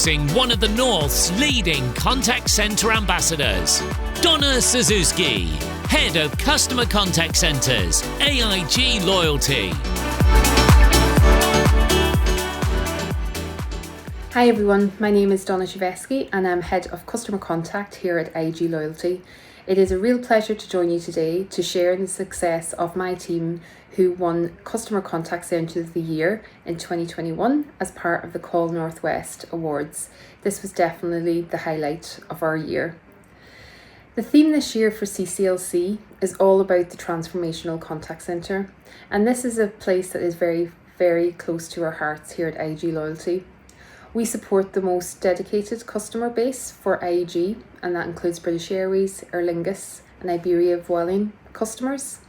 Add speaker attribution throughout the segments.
Speaker 1: Introducing one of the North's leading contact centre ambassadors, Donna Czyzewski, Head of Customer Contact Centres, IAG Loyalty.
Speaker 2: Hi everyone, my name is Donna Czyzewski and I'm Head of Customer Contact here at IAG Loyalty. It is a real pleasure to join you today to share in the success of my team who won Customer Contact Centre of the Year in 2021 as part of the Call Northwest Awards. This was definitely the highlight of our year. The theme this year for CCLC is all about the transformational contact centre, and this is a place that is very, very close to our hearts here at IAG Loyalty. We support the most dedicated customer base for IAG, and that includes British Airways, Aer Lingus and Iberia Vueling customers.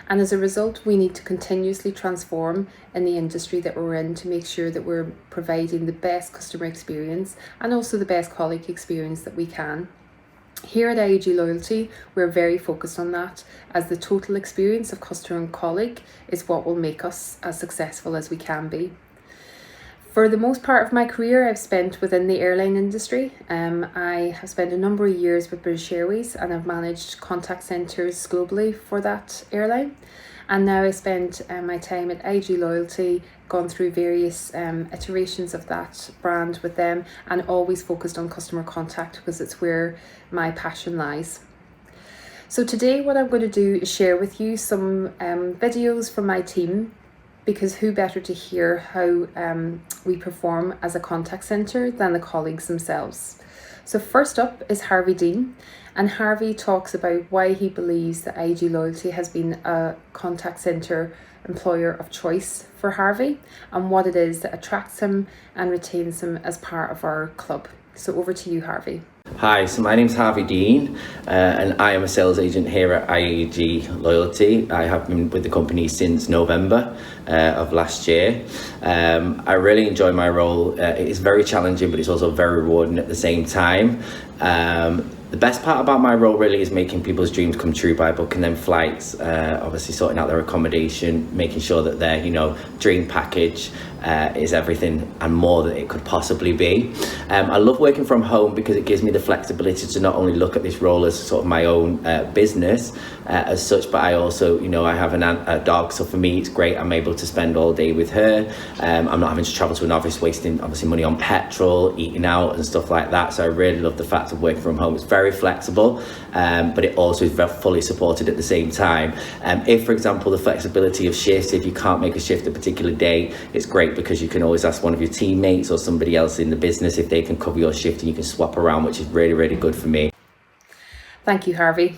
Speaker 2: And as a result, we need to continuously transform in the industry that we're in to make sure that we're providing the best customer experience and also the best colleague experience that we can. Here at IAG Loyalty, we're very focused on that, as the total experience of customer and colleague is what will make us as successful as we can be. For the most part of my career, I've spent within the airline industry. I have spent a number of years with British Airways and I've managed contact centres globally for that airline. And now I spend my time at IAG Loyalty, gone through various iterations of that brand with them, and always focused on customer contact because it's where my passion lies. So today what I'm going to do is share with you some videos from my team, because who better to hear how we perform as a contact centre than the colleagues themselves. So first up is Harvey Dean, and Harvey talks about why he believes that IAG Loyalty has been a contact centre employer of choice for Harvey and what it is that attracts him and retains him as part of our club. So over to you, Harvey.
Speaker 3: Hi, so my name's Harvey Dean and I am a sales agent here at IAG Loyalty. I have been with the company since November of last year. I really enjoy my role. It is very challenging, but it's also very rewarding at the same time. The best part about my role really is making people's dreams come true by booking them flights, obviously sorting out their accommodation, making sure that their dream package is everything and more that it could possibly be. I love working from home because it gives me the flexibility to not only look at this role as sort of my own business as such, but I also, I have a dog, so for me it's great. I'm able to spend all day with her. I'm not having to travel to an office, wasting obviously money on petrol, eating out and stuff like that. So I really love the fact of working from home. It's very flexible, but it also is very fully supported at the same time. If, for example, the flexibility of shifts, if you can't make a shift a particular day, it's great because you can always ask one of your teammates or somebody else in the business if they can cover your shift, and you can swap around, which is really, really good for me.
Speaker 2: Thank you, Harvey.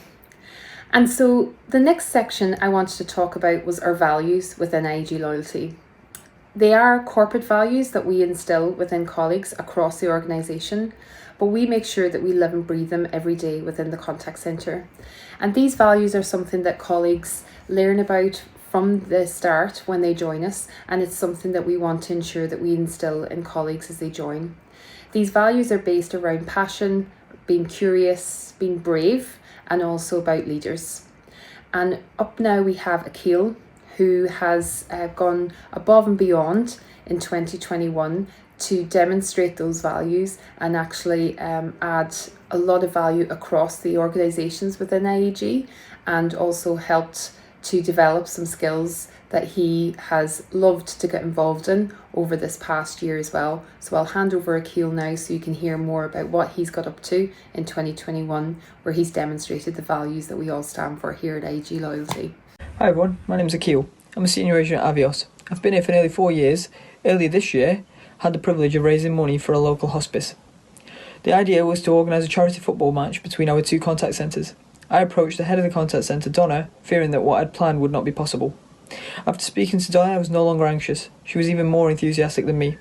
Speaker 2: And so the next section I wanted to talk about was our values within IAG Loyalty. They are corporate values that we instill within colleagues across the organisation, but we make sure that we live and breathe them every day within the contact centre. And these values are something that colleagues learn about from the start when they join us, and it's something that we want to ensure that we instill in colleagues as they join. These values are based around passion, being curious, being brave, and also about leaders. And up now we have Akil, who has gone above and beyond in 2021 to demonstrate those values and actually add a lot of value across the organisations within IAG, and also helped to develop some skills that he has loved to get involved in over this past year as well. So I'll hand over Akil now so you can hear more about what he's got up to in 2021, where he's demonstrated the values that we all stand for here at IAG Loyalty.
Speaker 4: Hi everyone, my name's Akil. I'm a senior agent at Avios. I've been here for nearly 4 years. Earlier this year, had the privilege of raising money for a local hospice. The idea was to organise a charity football match between our two contact centres. I approached the head of the contact centre, Donna, fearing that what I'd planned would not be possible. After speaking to Donna, I was no longer anxious. She was even more enthusiastic than me.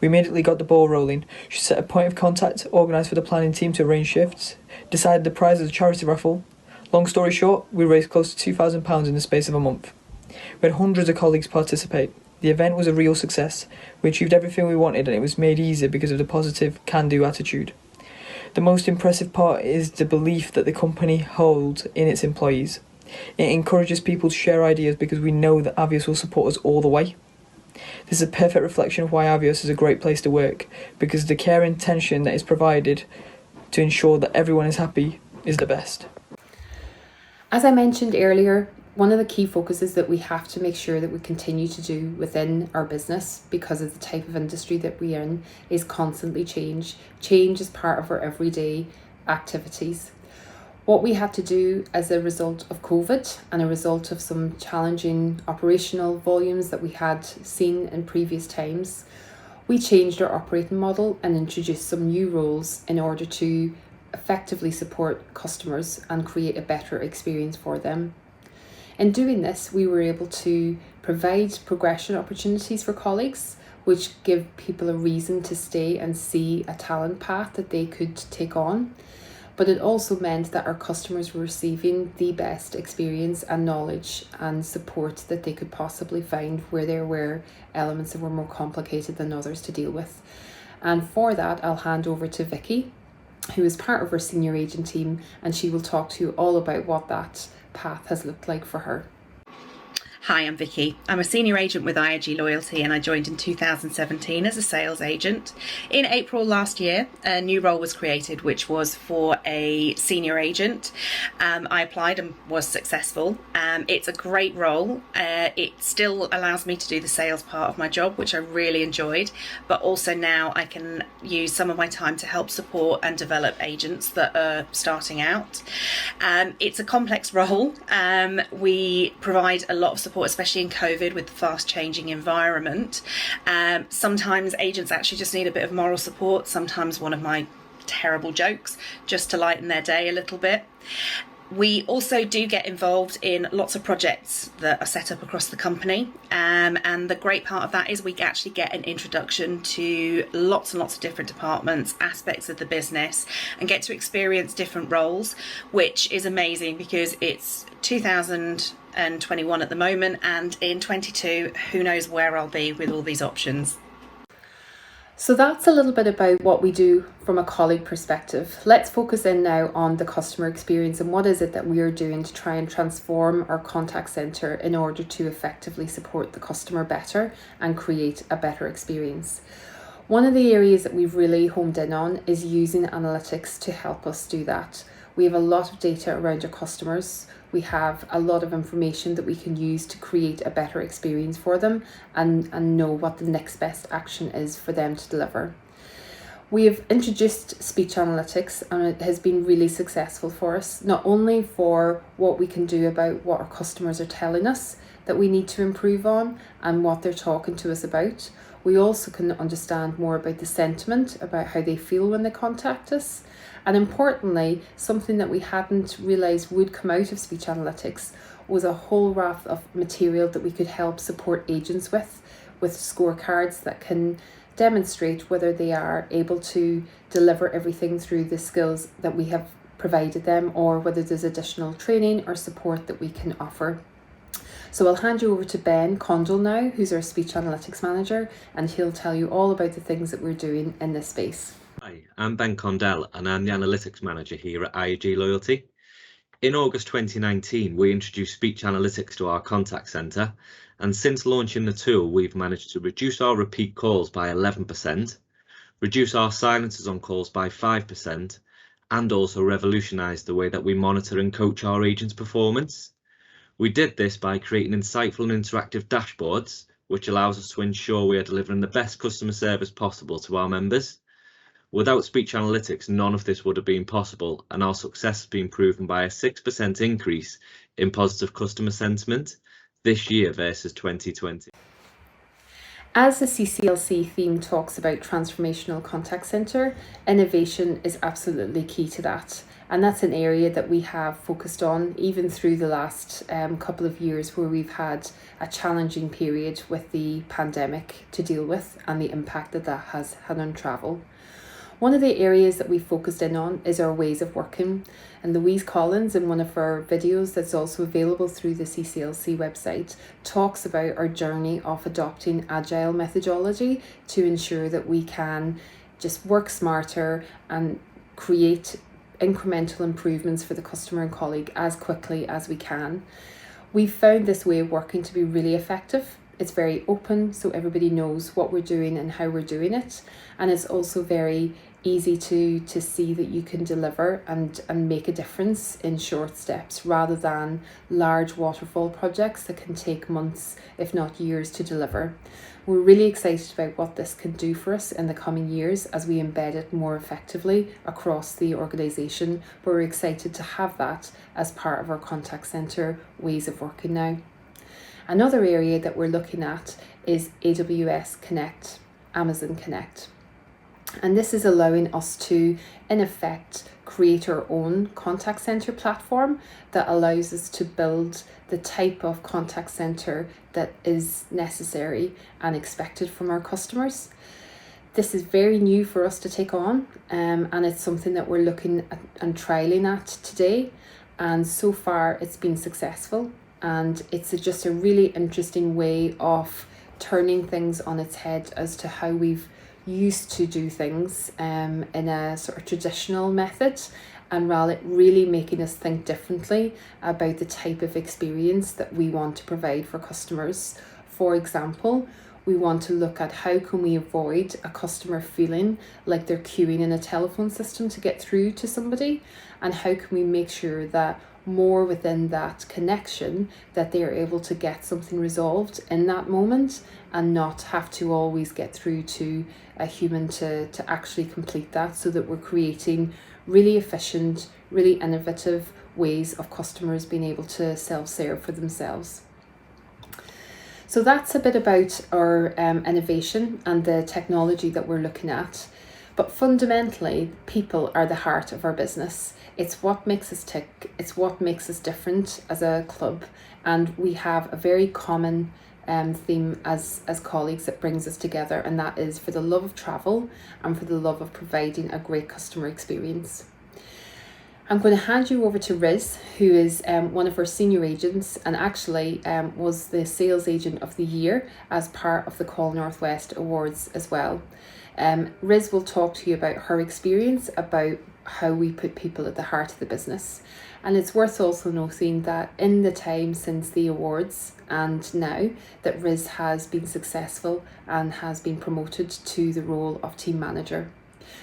Speaker 4: We immediately got the ball rolling. She set a point of contact, organised for the planning team to arrange shifts, decided the prize as a charity raffle. Long story short, we raised close to £2,000 in the space of a month. We had hundreds of colleagues participate. The event was a real success. We achieved everything we wanted, and it was made easier because of the positive can-do attitude. The most impressive part is the belief that the company holds in its employees. It encourages people to share ideas because we know that Avios will support us all the way. This is a perfect reflection of why Avios is a great place to work, because the care and attention that is provided to ensure that everyone is happy is the best.
Speaker 2: As I mentioned earlier, one of the key focuses that we have to make sure that we continue to do within our business, because of the type of industry that we're in, is constantly change. Change is part of our everyday activities. What we had to do as a result of COVID and a result of some challenging operational volumes that we had seen in previous times, we changed our operating model and introduced some new roles in order to effectively support customers and create a better experience for them. In doing this, we were able to provide progression opportunities for colleagues, which give people a reason to stay and see a talent path that they could take on. But it also meant that our customers were receiving the best experience and knowledge and support that they could possibly find where there were elements that were more complicated than others to deal with. And for that, I'll hand over to Vicky, who is part of our senior agent team, and she will talk to you all about what that path has looked like for her.
Speaker 5: Hi, I'm Vicky. I'm a senior agent with IAG Loyalty, and I joined in 2017 as a sales agent. In April last year, a new role was created, which was for a senior agent. I applied and was successful. It's a great role. It still allows me to do the sales part of my job, which I really enjoyed, but also now I can use some of my time to help support and develop agents that are starting out. It's a complex role. We provide a lot of support, especially in COVID with the fast changing environment. Sometimes agents actually just need a bit of moral support, sometimes one of my terrible jokes, just to lighten their day a little bit. We also do get involved in lots of projects that are set up across the company, and the great part of that is we actually get an introduction to lots and lots of different departments, aspects of the business, and get to experience different roles, which is amazing because it's 2021 at the moment, and in 22, who knows where I'll be with all these options.
Speaker 2: So that's a little bit about what we do from a colleague perspective. Let's focus in now on the customer experience and what is it that we are doing to try and transform our contact centre in order to effectively support the customer better and create a better experience. One of the areas that we've really homed in on is using analytics to help us do that. We have a lot of data around our customers. We have a lot of information that we can use to create a better experience for them and know what the next best action is for them to deliver. We have introduced speech analytics, and it has been really successful for us, not only for what we can do about what our customers are telling us that we need to improve on and what they're talking to us about. We also can understand more about the sentiment, about how they feel when they contact us. And importantly, something that we hadn't realised would come out of speech analytics was a whole raft of material that we could help support agents with scorecards that can demonstrate whether they are able to deliver everything through the skills that we have provided them, or whether there's additional training or support that we can offer. So I'll hand you over to Ben Condell now, who's our speech analytics manager, and he'll tell you all about the things that we're doing in this space.
Speaker 6: Hi, I'm Ben Condell and I'm the Analytics Manager here at IAG Loyalty. In August 2019, we introduced speech analytics to our contact centre, and since launching the tool, we've managed to reduce our repeat calls by 11%, reduce our silences on calls by 5%, and also revolutionise the way that we monitor and coach our agents' performance. We did this by creating insightful and interactive dashboards, which allows us to ensure we are delivering the best customer service possible to our members. Without speech analytics, none of this would have been possible, and our success has been proven by a 6% increase in positive customer sentiment this year versus 2020.
Speaker 2: As the CCLC theme talks about transformational contact centre, innovation is absolutely key to that. And that's an area that we have focused on even through the last couple of years, where we've had a challenging period with the pandemic to deal with and the impact that that has had on travel. One of the areas that we focused in on is our ways of working, and Louise Collins, in one of our videos that's also available through the CCLC website, talks about our journey of adopting agile methodology to ensure that we can just work smarter and create incremental improvements for the customer and colleague as quickly as we can. We've found this way of working to be really effective. It's very open, so everybody knows what we're doing and how we're doing it. And it's also very easy to see that you can deliver and make a difference in short steps rather than large waterfall projects that can take months, if not years, to deliver. We're really excited about what this can do for us in the coming years as we embed it more effectively across the organisation, but we're excited to have that as part of our contact centre ways of working now. Another area that we're looking at is AWS Connect, Amazon Connect. And this is allowing us to, in effect, create our own contact centre platform that allows us to build the type of contact centre that is necessary and expected from our customers. This is very new for us to take on, and it's something that we're looking at and trialling at today. And so far it's been successful, and it's just a really interesting way of turning things on its head as to how we've used to do things in a sort of traditional method, and really making us think differently about the type of experience that we want to provide for customers. For example, we want to look at how can we avoid a customer feeling like they're queuing in a telephone system to get through to somebody, and how can we make sure that more within that connection that they are able to get something resolved in that moment and not have to always get through to a human to actually complete that, so that we're creating really efficient, really innovative ways of customers being able to self-serve for themselves. So that's a bit about our innovation and the technology that we're looking at. But fundamentally, people are the heart of our business. It's what makes us tick. It's what makes us different as a club. And we have a very common theme as colleagues that brings us together, and that is for the love of travel and for the love of providing a great customer experience. I'm going to hand you over to Riz, who is one of our senior agents and actually was the sales agent of the year as part of the Call Northwest Awards as well. Riz will talk to you about her experience about how we put people at the heart of the business. And it's worth also noting that in the time since the awards and now, that Riz has been successful and has been promoted to the role of team manager.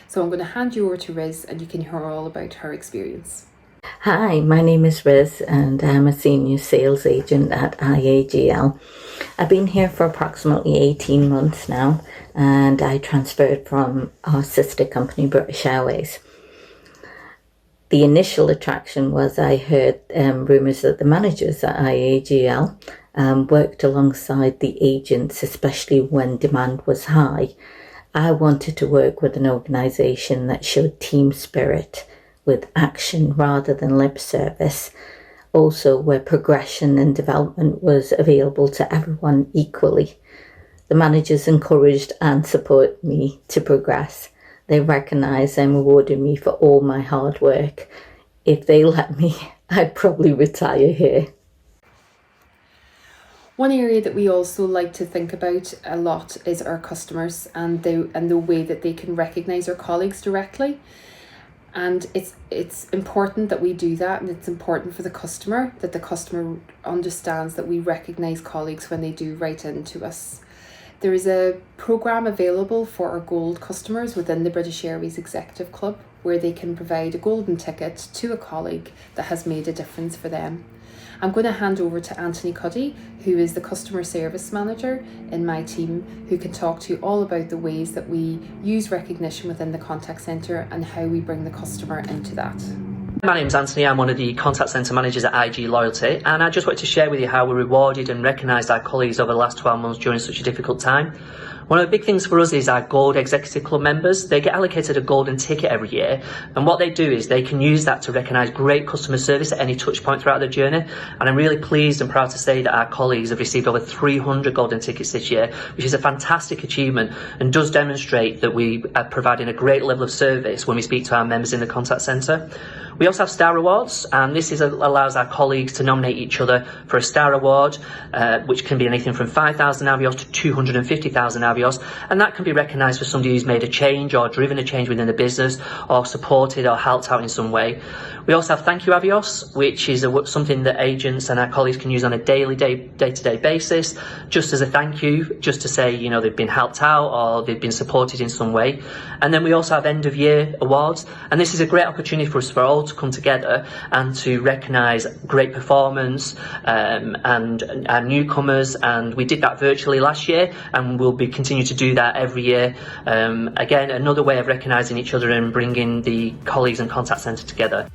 Speaker 2: So I'm going to hand you over to Riz and you can hear all about her experience.
Speaker 7: Hi, my name is Riz and I'm a senior sales agent at IAGL. I've been here for approximately 18 months now, and I transferred from our sister company, British Airways. The initial attraction was I heard rumours that the managers at IAGL worked alongside the agents, especially when demand was high. I wanted to work with an organisation that showed team spirit with action rather than lip service. Also, where progression and development was available to everyone equally. The managers encouraged and supported me to progress. They recognise and rewarded me for all my hard work. If they let me, I'd probably retire here.
Speaker 2: One area that we also like to think about a lot is our customers and the way that they can recognise our colleagues directly. And it's important that we do that, and it's important for the customer that the customer understands that we recognise colleagues when they do write in to us. There is a programme available for our gold customers within the British Airways Executive Club where they can provide a golden ticket to a colleague that has made a difference for them. I'm going to hand over to Anthony Cuddy, who is the customer service manager in my team, who can talk to you all about the ways that we use recognition within the contact centre and how we bring the customer into that.
Speaker 8: My name's Anthony, I'm one of the contact centre managers at IAG Loyalty, and I just wanted to share with you how we rewarded and recognised our colleagues over the last 12 months during such a difficult time. One of the big things for us is our Gold Executive Club members. They get allocated a golden ticket every year, and what they do is they can use that to recognise great customer service at any touch point throughout their journey. And I'm really pleased and proud to say that our colleagues have received over 300 golden tickets this year, which is a fantastic achievement and does demonstrate that we are providing a great level of service when we speak to our members in the contact centre. We also have Star Awards, and this allows our colleagues to nominate each other for a Star Award, which can be anything from 5,000 Avios to 250,000 Avios. Avios, and that can be recognised for somebody who's made a change or driven a change within the business or supported or helped out in some way. We also have Thank You Avios, which is something that agents and our colleagues can use on a daily, day-to-day basis, just as a thank you, just to say, you know, they've been helped out or they've been supported in some way. And then we also have end of year awards, and this is a great opportunity for us for all to come together and to recognise great performance and our newcomers, and we did that virtually last year and we'll be continue to do that every year. Again, another way of recognising each other and bringing the colleagues and contact centre together.